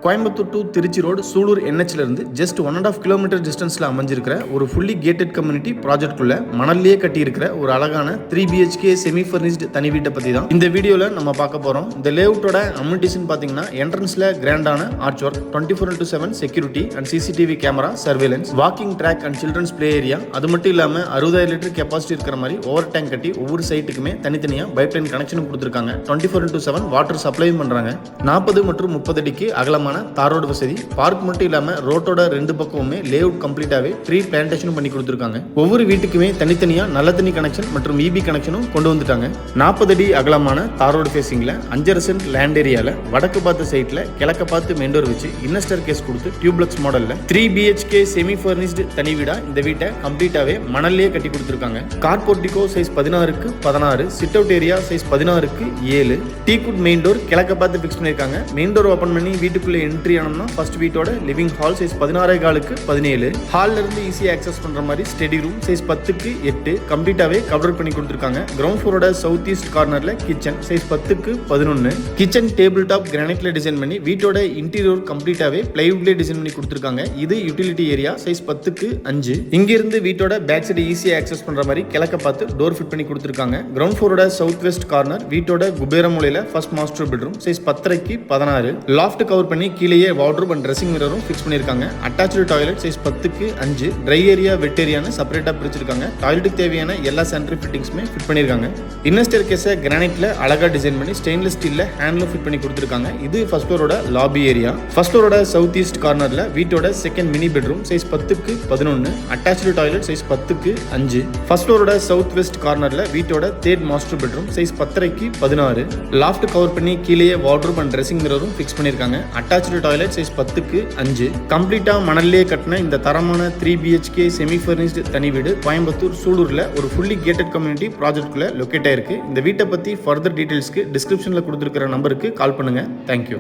Coimbatore to Trichy road Sulur NHல இருந்து just 1.5 kilometre டிஸ்டன்ஸ்ல அமைஞ்சிருக்கிற ஒரு ஃபுல்லி கேட்டட் கம்யூனிட்டி ப்ராஜெக்ட்குள்ள மணல்லையே கட்டி இருக்கிற ஒரு அழகான 3 BHK செமி ஃபர்னிஷ்டு தனி வீட்டை பத்தி தான் இந்த வீடியோல நம்ம பார்க்க போறோம். இந்த லேஅவுட்டோட அம்யூனிட்டிஸ்னு பாத்தீங்கன்னா என்ட்ரன்ஸ்ல கிராண்டான arch work, 24/7 security and CCTV camera surveillance, walking track and children's play area. அது மட்டும் இல்லாம 60,000 லிட்டர் கெப்பாசிட்டி இருக்கிற மாதிரி ஓவர் டேங்க் கட்டி ஒவ்வொரு சைட்டுக்குமே தனித்தனியா பைப்லைன் கனெக்ஷனும் கொடுத்துருக்காங்க. 24/7 வாட்டர் சப்ளையும் பண்றாங்க. 40 மற்றும் 30 அடிக்கு அகலமான தார் ரோடு வசதி, பார்க் மட்டும் இல்லாம ரோட்டோட ரெண்டு பக்கமுமே லேஅவுட் கம்ப்ளீட்டாவே ட்ரீ பிளான்டேஷனும் பண்ணி கொடுத்துருக்காங்க. ஒவ்வொரு வீட்டுக்குமே தனித்தனியா நல்ல தண்ணி கனெக்ஷன் மற்றும் EB கனெக்ஷனும் கொண்டு வந்துட்டாங்க. 40 அடி அகலமான தார் ரோடு ஃபேசிங்ல 5.5 சென்ட் லேண்ட் ஏரியால வடக்கு பார்த்த சைட்ல கிழக்க பார்த்து மெயின் டோர் வச்சு இன்னர் ஸ்டேர்கேஸ் கொடுத்து டியூப்ளெக்ஸ் மாடல்ல 3 BHK செமி ஃபர்னிஷ்டு தனி வீடா இந்த வீட்டை கம்ப்ளீட்டாவே மணல்லையே கட்டி கொடுத்துருக்காங்க. கார் போர்டிகோ சைஸ் 16க்கு 16, சிட் அவுட் ஏரியா சைஸ் 16க்கு 7, டீக்குட் மெயின் டோர் கிழக்க பார்த்து ஃபிக்ஸ் பண்ணிருக்காங்க. மெயின் டோர் ஓபன் பண்ணி வீட்டுக்குள்ள என்ட்ரி ஆனோம்னா ஃபர்ஸ்ட் வீட்டோட லிவிங் ஹால் சைஸ் 16.4க்கு 17, ஹால்ல இருந்து ஈஸியா ஆக்சஸ் பண்ற மாதிரி ஸ்டடி ரூம் சைஸ் 10க்கு 8 கம்ப்ளீட்டாவே கவர் பண்ணி கொடுத்துருக்காங்க. கிரவுண்ட் ஃப்ளோரோட சவுத் ஈஸ்ட் கார்னர்ல கிச்சன் சைஸ் 10க்கு 11, கிச்சன் டேபிள் டாப் கிரானைட்ல டிசைன் பண்ணி வீட்டோட இன்டீரியர் கம்ப்ளீட்டாவே பிளைவுட்ல டிசைன் பண்ணி கொடுத்துருக்காங்க. இது யூட்டிலிட்டி ஏரியா சைஸ் 10க்கு 5. இங்க இருந்து வீட்டோட பேக் சைடு ஈஸியா ஆக்சஸ் பண்ற மாதிரி கிழக்க பார்த்து டோர் ஃபிட் பண்ணி கொடுத்துருக்காங்க. கிரவுண்ட் ஃப்ளோரோட சவுத் வெஸ்ட் கார்னர் வீட்டோட குபேர மூலையில ஃபர்ஸ்ட் மாஸ்டர் பெட்ரூம் சைஸ் 10.5க்கு 16, லாஃப்ட் கவர் பண்ணி கீழேயே வார்ட்ரோப் அண்ட் ட்ரெஸ்ஸிங் மிரரும் ஃபிக்ஸ் பண்ணிருக்காங்க. அட்டாச்டு டாய்லெட் சைஸ் 10க்கு 5, ட்ரை ஏரியா வெட் ஏரியான்னு செப்பரேட்டா பிரிச்சிருக்காங்க. டாய்லெட்டுக்கு தேவையான எல்லா சானிட்டரி ஃபிட்டிங்ஸுமே ஃபிட் பண்ணிருக்காங்க. இன்னர் ஸ்டேர்கேஸை கிரானைட்ல அழகா டிசைன் பண்ணி ஸ்டெயின்லெஸ் ஸ்டீல்ல ஹேண்ட்லும் ஃபிட் பண்ணி கொடுத்துருக்காங்க. இது ஃபர்ஸ்ட் ஃப்ளோரோட லாபி ஏரியா. ஃபர்ஸ்ட் ஃப்ளோரோட சவுத் ஈஸ்ட் கார்னர்ல வீட்டோட செகண்ட் மினி பெட்ரூம் சைஸ் 10க்கு 11, அட்டாச்டு டாய்லெட் சைஸ் 10க்கு 5. ஃபர்ஸ்ட் ஃப்ளோரோட சவுத் வெஸ்ட் கார்னர்ல வீட்டோட தேர்ட் மாஸ்டர் பெட்ரூம் சைஸ் 10.5க்கு 16, லாஃப்ட் கவர் பண்ணி கீழேயே வார்ட்ரோப் அண்ட் ட்ரெஸ்ஸிங் மிரரும் ஃபிக்ஸ் பண்ணிருக்காங்க. அட்டாச்டு டாய்லெட் சைஸ் 10க்கு 5. கம்ப்ளீட்டா மணல்லே கட்டின இந்த தரமான 3 BHK செமி ஃபர்னிஷ்டு தனி வீடு கோயம்புத்தூர் சூலூர்ல ஒரு ஃபுல்லி கேட்டட் கம்யூனிட்டி ப்ராஜெக்ட்குள்ள லொக்கேட் ஆயிருக்கு. இந்த வீட்டை பத்தி ஃபர்தர் டீடைல்ஸ்க்கு டிஸ்கிரிப்ஷன்ல கொடுத்துருக்கிற நம்பருக்கு கால் பண்ணுங்க. தேங்க்யூ.